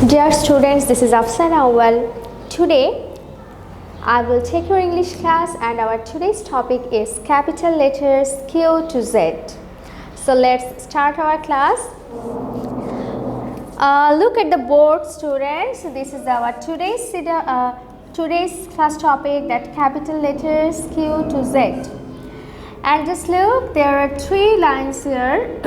Dear students, this is Afsana Awal. Today I will take your English class and our today's topic is capital letters Q to Z. So let's start our class. Look at the board, students. This is our today's class topic, that capital letters Q to Z. And just look, there are three lines here.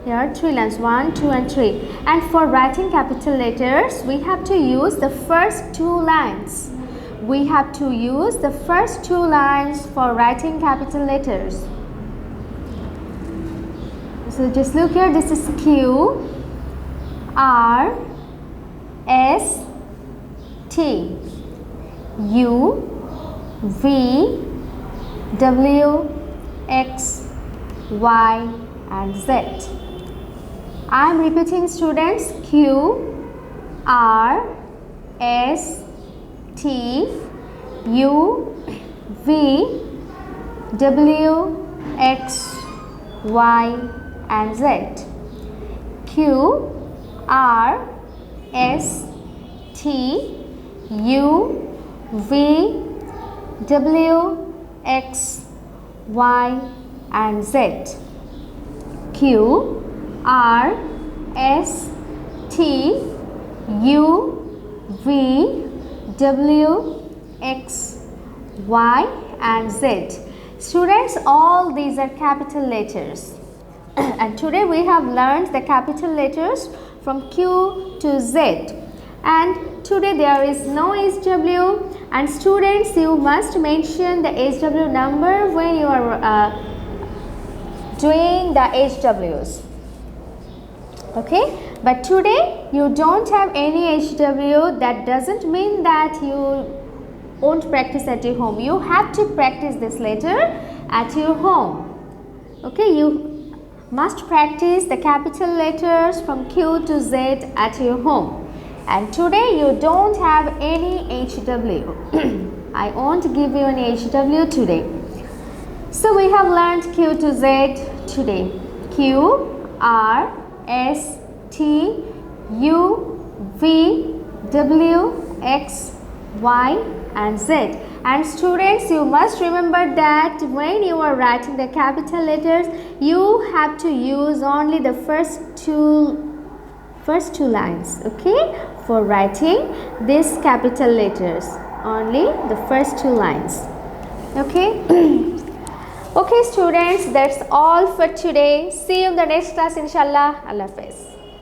Here are three lines, 1, 2 and 3. And for writing capital letters, we have to use the first two lines. We have to use the first two lines for writing capital letters. So just look here, this is Q, R, S, T, U, V, W, X, Y and Z. I am repeating, students. Q, R, S, T, U, V, W, X, Y and Z. Q, R, S, T, U, V, W, X, Y and Z. Q, R, S, T, U, V, W, X, Y and Z. Students, all these are capital letters. And today we have learned the capital letters from Q to Z. And today there is no HW. And students, you must mention the HW number when you are doing the HWs. Okay, but today you don't have any HW. That doesn't mean that you won't practice at your home. You have to practice this letter at your home. Okay, you must practice the capital letters from Q to Z at your home. And today you don't have any HW. I won't give you any HW today. So we have learned Q to Z today. Q, R, S, T, U, V, W, X, Y and Z. And students, you must remember that when you are writing the capital letters, you have to use only the first two lines, okay, for writing these capital letters. Only the first two lines, okay. Okay students, that's all for today. See you in the next class, inshallah. Allah Hafiz.